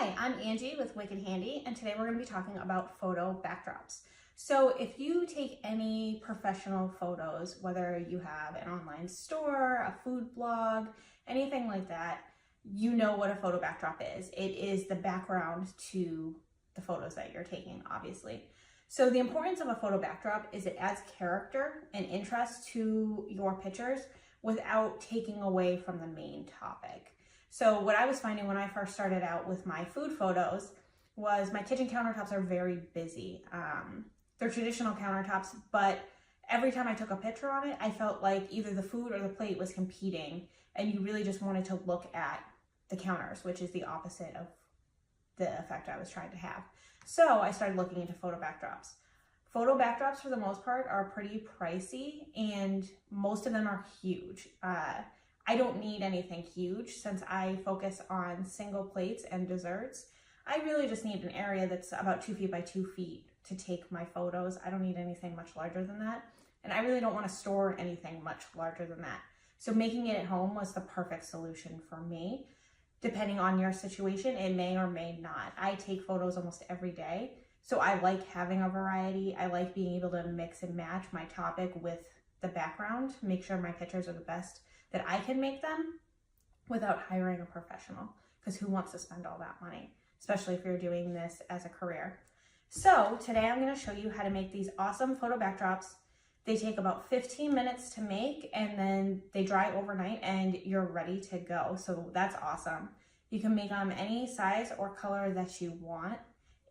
Hi, I'm Angie with Wicked Handy, and today we're going to be talking about photo backdrops. So if you take any professional photos, whether you have an online store, a food blog, anything like that, you know what a photo backdrop is. It is the background to the photos that you're taking, obviously. So the importance of a photo backdrop is it adds character and interest to your pictures without taking away from the main topic. So what I was finding when I first started out with my food photos was my kitchen countertops are very busy. They're traditional countertops, but every time I took a picture on it, I felt like either the food or the plate was competing, and you really just wanted to look at the counters, which is the opposite of the effect I was trying to have. So I started looking into photo backdrops. Photo backdrops, for the most part, are pretty pricey, and most of them are huge. I don't need anything huge since I focus on single plates and desserts. I really just need an area that's about 2 feet by 2 feet to take my photos. I don't need anything much larger than that. And I really don't want to store anything much larger than that. So making it at home was the perfect solution for me. Depending on your situation, it may or may not. I take photos almost every day, so I like having a variety. I like being able to mix and match my topic with the background, make sure my pictures are the best that I can make them without hiring a professional, because who wants to spend all that money, especially if you're doing this as a career. So today I'm going to show you how to make these awesome photo backdrops. They take about 15 minutes to make, and then they dry overnight and you're ready to go. So that's awesome. You can make them any size or color that you want,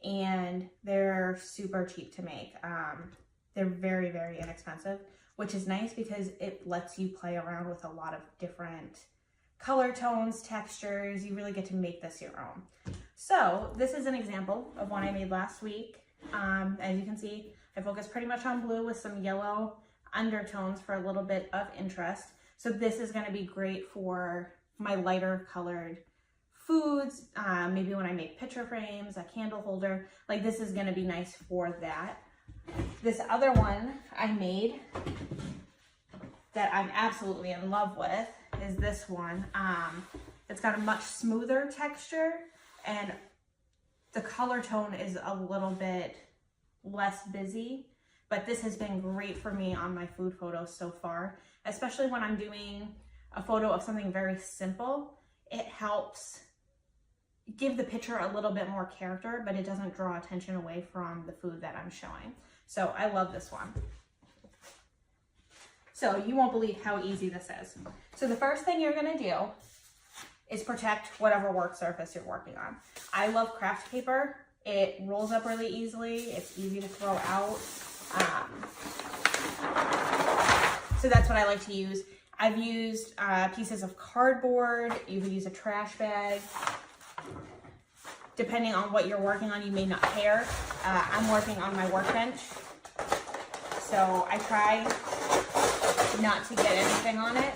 and they're super cheap to make. They're very, very inexpensive, which is nice because it lets you play around with a lot of different color tones, textures. You really get to make this your own. So this is an example of one I made last week. As you can see, I focused pretty much on blue with some yellow undertones for a little bit of interest. So this is going to be great for my lighter colored foods, maybe when I make picture frames, a candle holder. Like, this is going to be nice for that. This other one I made that I'm absolutely in love with is this one. It's got a much smoother texture, and the color tone is a little bit less busy, but this has been great for me on my food photos so far, especially when I'm doing a photo of something very simple. It helps give the picture a little bit more character, but it doesn't draw attention away from the food that I'm showing. So I love this one. So you won't believe how easy this is. So the first thing you're gonna do is protect whatever work surface you're working on. I love craft paper. It rolls up really easily. It's easy to throw out. So that's what I like to use. I've used pieces of cardboard. You could use a trash bag. Depending on what you're working on, you may not care. I'm working on my workbench, so I try not to get anything on it.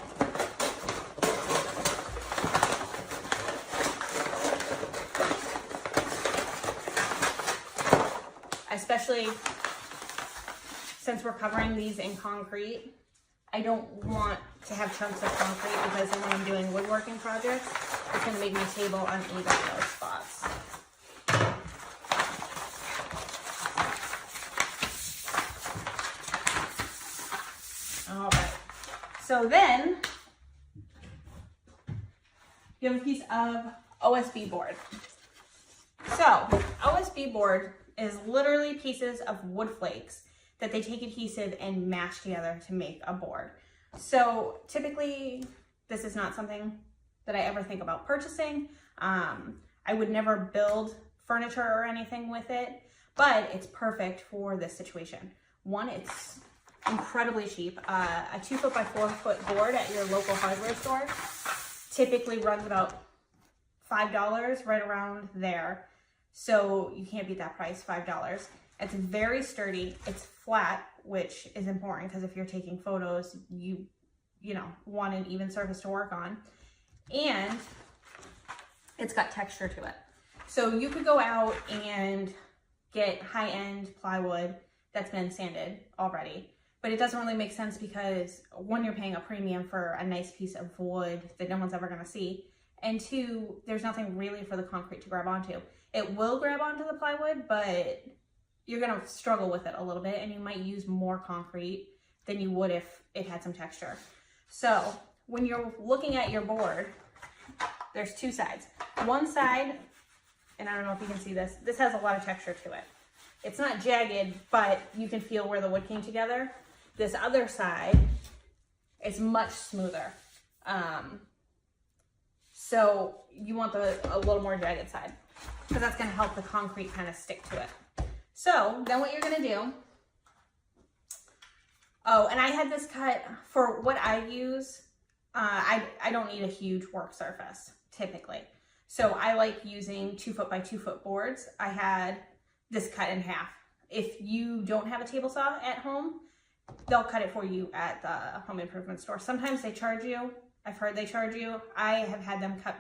Especially since we're covering these in concrete, I don't want to have chunks of concrete, because then when I'm doing woodworking projects, it's going to make my table uneven in those spots. All right. So then you have a piece of OSB board. So OSB board is literally pieces of wood flakes that they take adhesive and mash together to make a board. So typically this is not something that I ever think about purchasing. I would never build furniture or anything with it, but it's perfect for this situation. One, it's incredibly cheap. A 2 foot by 4 foot board at your local hardware store typically runs about $5, right around there. So you can't beat that price, $5. It's very sturdy. It's flat, which is important because if you're taking photos, you want an even surface to work on. And it's got texture to it. So you could go out and get high-end plywood that's been sanded already, but it doesn't really make sense because, one, you're paying a premium for a nice piece of wood that no one's ever gonna see, And 2, there's nothing really for the concrete to grab onto. It will grab onto the plywood, but you're gonna struggle with it a little bit, and you might use more concrete than you would if it had some texture. So when you're looking at your board, there's 2 sides. One side, and I don't know if you can see this, this has a lot of texture to it. It's not jagged, but you can feel where the wood came together. This other side is much smoother. So you want a little more jagged side, because that's gonna help the concrete kind of stick to it. So then what you're gonna do, oh, and I had this cut for what I use. I don't need a huge work surface typically. So I like using 2 foot by 2 foot boards. I had this cut in half. If you don't have a table saw at home, they'll cut it for you at the home improvement store. Sometimes they charge you. I've heard they charge you. I have had them cut,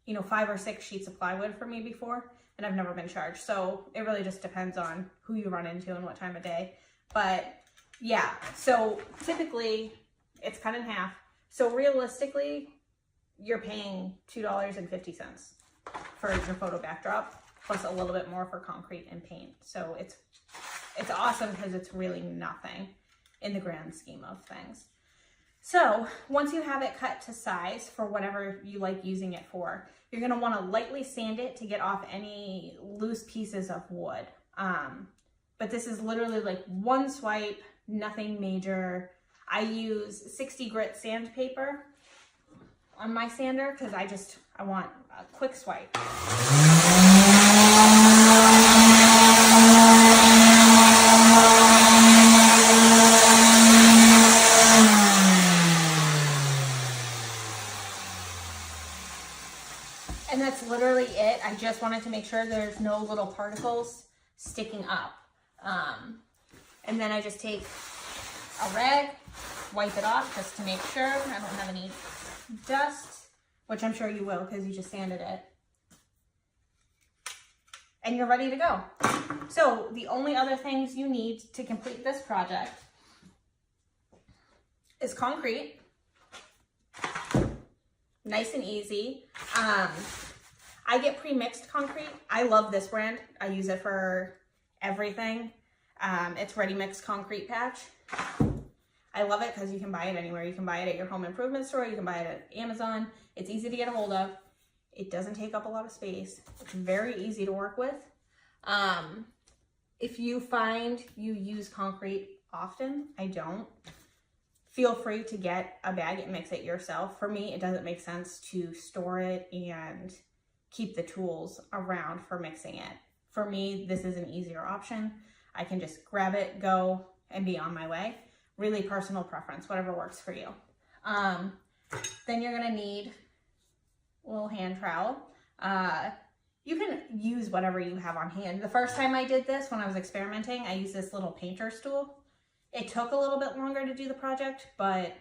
5 or 6 sheets of plywood for me before, and I've never been charged. So it really just depends on who you run into and what time of day. But yeah, so typically it's cut in half. So realistically, you're paying $2.50 for your photo backdrop, plus a little bit more for concrete and paint. So it's awesome because it's really nothing in the grand scheme of things. So once you have it cut to size for whatever you like using it for, you're gonna wanna lightly sand it to get off any loose pieces of wood. But this is literally like one swipe, nothing major. I use 60 grit sandpaper on my sander because I want a quick swipe. And that's literally it. I just wanted to make sure there's no little particles sticking up. And then I just take a rag, wipe it off just to make sure I don't have any dust, which I'm sure you will because you just sanded it. And you're ready to go. So the only other things you need to complete this project is concrete. Nice and easy. I get pre-mixed concrete. I love this brand. I use it for everything. It's Ready Mix Concrete Patch. I love it because you can buy it anywhere. You can buy it at your home improvement store. You can buy it at Amazon. It's easy to get a hold of. It doesn't take up a lot of space. It's very easy to work with. If you find you use concrete often, I don't, feel free to get a bag and mix it yourself. For me, it doesn't make sense to store it and keep the tools around for mixing it. For me, this is an easier option. I can just grab it, go, and be on my way. Really personal preference, whatever works for you. Then you're gonna need a little hand trowel. You can use whatever you have on hand. The first time I did this, when I was experimenting, I used this little painter's tool. It took a little bit longer to do the project, but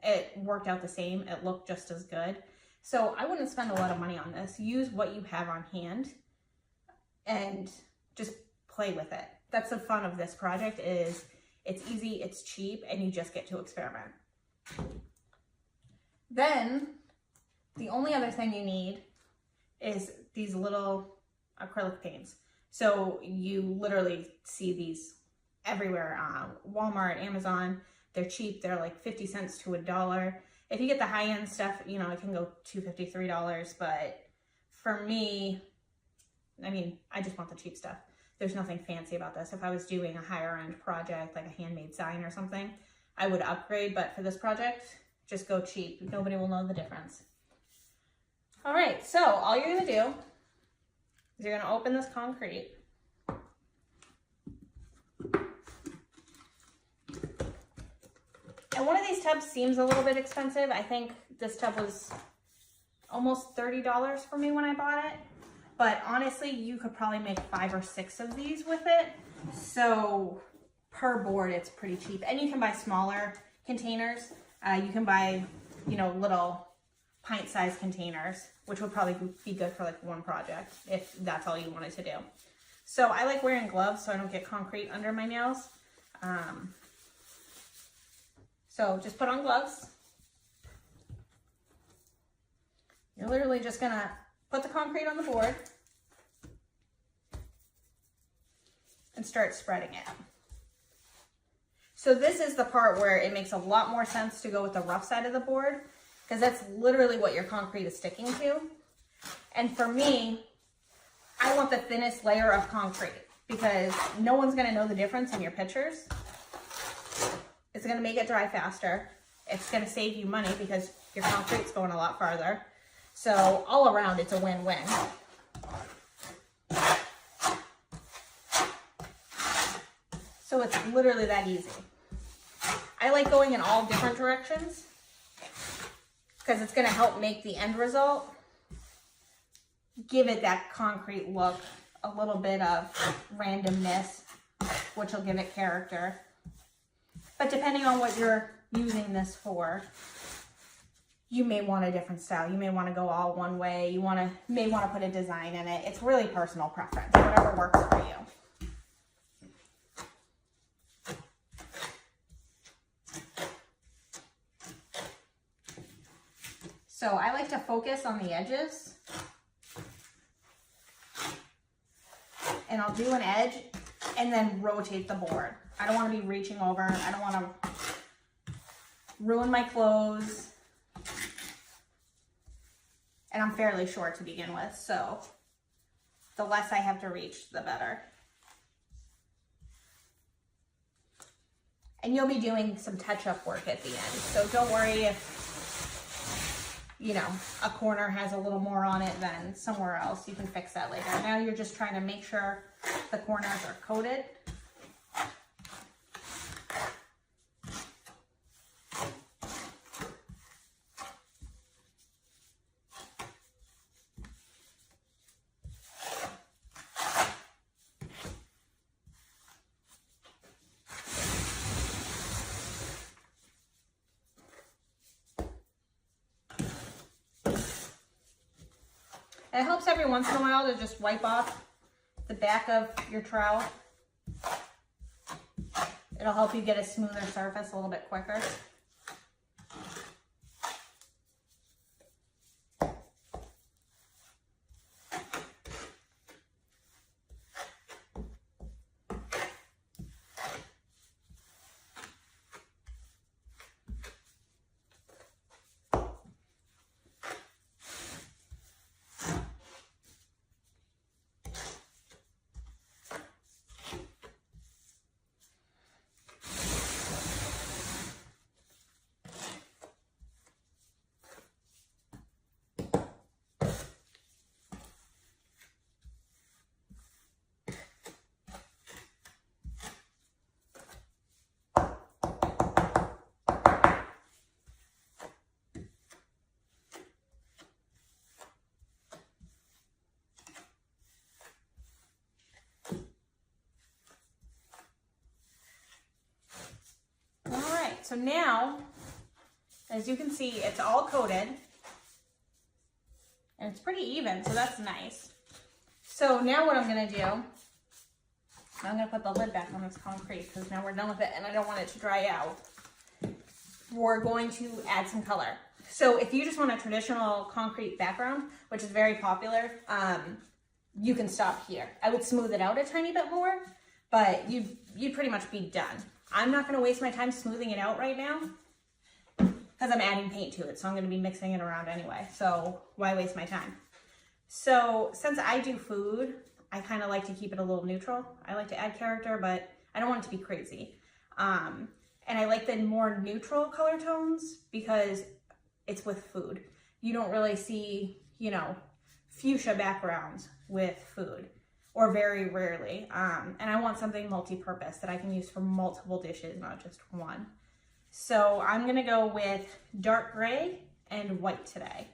it worked out the same. It looked just as good. So I wouldn't spend a lot of money on this. Use what you have on hand and just play with it. That's the fun of this project, is it's easy, it's cheap, and you just get to experiment. Then the only other thing you need is these little acrylic paints. So you literally see these everywhere, Walmart, Amazon. They're cheap. They're like 50 cents to $1. If you get the high-end stuff, it can go $2.50, $3. But for me, I just want the cheap stuff. There's nothing fancy about this. If I was doing a higher-end project, like a handmade sign or something, I would upgrade. But for this project, just go cheap. Nobody will know the difference. All right, so all you're gonna do is you're gonna open this concrete. And one of these tubs seems a little bit expensive. I think this tub was almost $30 for me when I bought it. But honestly, you could probably make 5 or 6 of these with it. So per board, it's pretty cheap. And you can buy smaller containers. You can buy, little pint-sized containers, which would probably be good for like one project if that's all you wanted to do. So I like wearing gloves so I don't get concrete under my nails. So just put on gloves. You're literally just gonna put the concrete on the board and start spreading it. So this is the part where it makes a lot more sense to go with the rough side of the board, because that's literally what your concrete is sticking to. And for me, I want the thinnest layer of concrete because no one's gonna know the difference in your pictures. It's gonna make it dry faster. It's gonna save you money because your concrete's going a lot farther. So all around, it's a win-win. So it's literally that easy. I like going in all different directions because it's gonna help make the end result give it that concrete look, a little bit of randomness, which will give it character. But depending on what you're using this for, you may want a different style. You may want to go all one way. You may want to put a design in it. It's really personal preference, whatever works for you. So I like to focus on the edges. And I'll do an edge and then rotate the board. I don't want to be reaching over. I don't want to ruin my clothes. And I'm fairly short to begin with, so the less I have to reach, the better. And you'll be doing some touch-up work at the end, so don't worry if, you know, a corner has a little more on it than somewhere else. You can fix that later. Now you're just trying to make sure the corners are coated. It helps every once in a while to just wipe off the back of your trowel. It'll help you get a smoother surface a little bit quicker. So now, as you can see, it's all coated and it's pretty even, so that's nice. So now what I'm gonna do, I'm gonna put the lid back on this concrete because now we're done with it and I don't want it to dry out. We're going to add some color. So if you just want a traditional concrete background, which is very popular, you can stop here. I would smooth it out a tiny bit more, but you'd pretty much be done. I'm not going to waste my time smoothing it out right now because I'm adding paint to it. So I'm going to be mixing it around anyway. So why waste my time? So since I do food, I kind of like to keep it a little neutral. I like to add character, but I don't want it to be crazy. And I like the more neutral color tones because it's with food. You don't really see, you know, fuchsia backgrounds with food. Or very rarely. And I want something multi-purpose that I can use for multiple dishes, not just one. So I'm gonna go with dark gray and white today.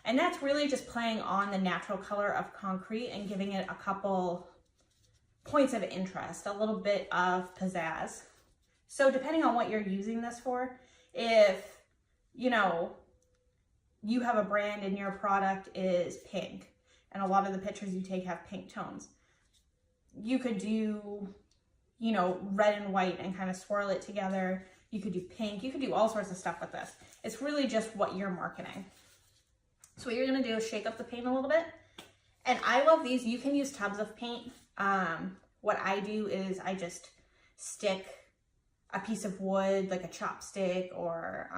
And that's really just playing on the natural color of concrete and giving it a couple points of interest, a little bit of pizzazz. So depending on what you're using this for, if, you know, you have a brand and your product is pink, and a lot of the pictures you take have pink tones, you could do, you know, red and white and kind of swirl it together. You could do pink. You could do all sorts of stuff with this. It's really just what you're marketing. So what you're gonna do is shake up the paint a little bit. And I love these. You can use tubs of paint. What I do is I just stick a piece of wood, like a chopstick or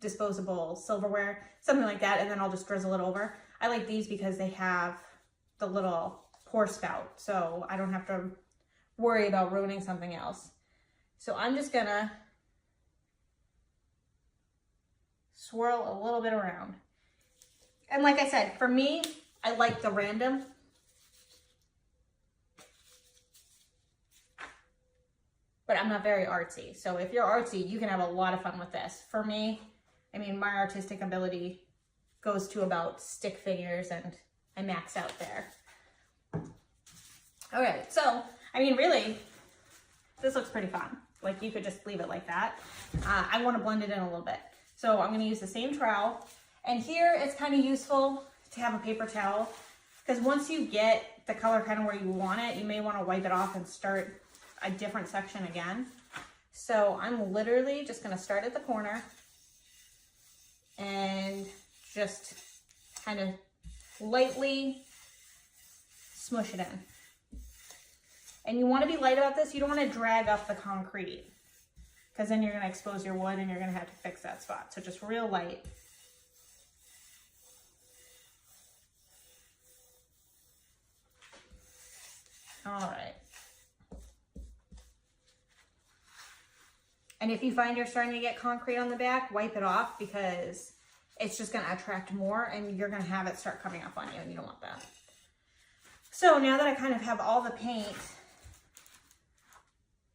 disposable silverware, something like that, and then I'll just drizzle it over. I like these because they have the little pour spout, so I don't have to worry about ruining something else. So I'm just gonna swirl a little bit around. And like I said, for me, I like the random. But I'm not very artsy. So if you're artsy, you can have a lot of fun with this. For me, I mean, my artistic ability goes to about stick figures and I max out there. All right, so, I mean, really, this looks pretty fun. Like you could just leave it like that. I want to blend it in a little bit. So I'm going to use the same trowel. And here it's kind of useful to have a paper towel because once you get the color kind of where you want it, you may want to wipe it off and start a different section again. So I'm literally just going to start at the corner and just kind of lightly smush it in. And you want to be light about this. You don't want to drag up the concrete because then you're going to expose your wood and you're going to have to fix that spot. So just real light. All right. And if you find you're starting to get concrete on the back, wipe it off because it's just going to attract more and you're going to have it start coming up on you and you don't want that. So now that I kind of have all the paint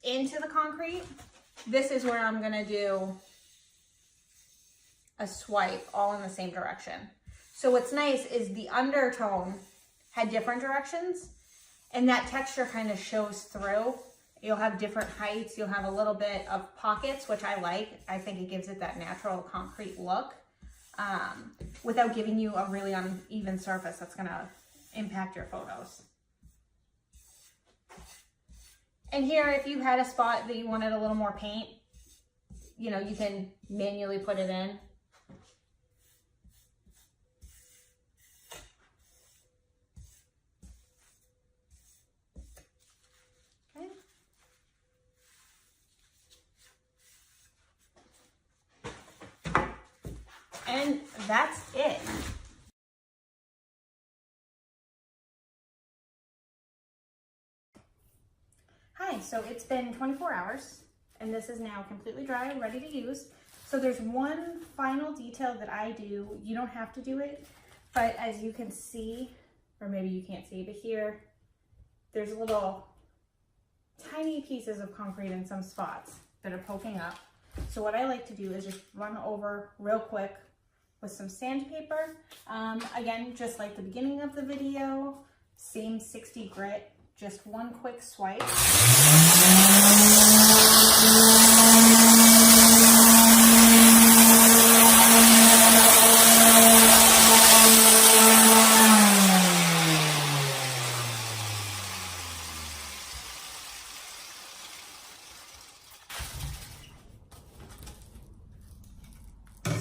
into the concrete, this is where I'm going to do a swipe all in the same direction. So what's nice is the undertone had different directions and that texture kind of shows through. You'll have different heights. You'll have a little bit of pockets, which I like. I think it gives it that natural concrete look without giving you a really uneven surface that's going to impact your photos. And here, if you had a spot that you wanted a little more paint, you know, you can manually put it in. And that's it. Hi, so it's been 24 hours and this is now completely dry and ready to use. So there's one final detail that I do. You don't have to do it, but as you can see, or maybe you can't see, but here, there's little tiny pieces of concrete in some spots that are poking up. So what I like to do is just run over real quick with some sandpaper. Again, just like the beginning of the video, same 60 grit, just one quick swipe.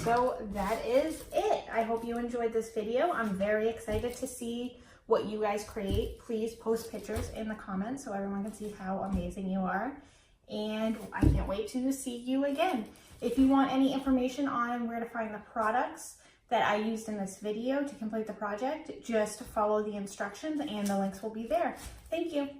So that is it. I hope you enjoyed this video. I'm very excited to see what you guys create. Please post pictures in the comments so everyone can see how amazing you are. And I can't wait to see you again. If you want any information on where to find the products that I used in this video to complete the project, just follow the instructions and the links will be there. Thank you.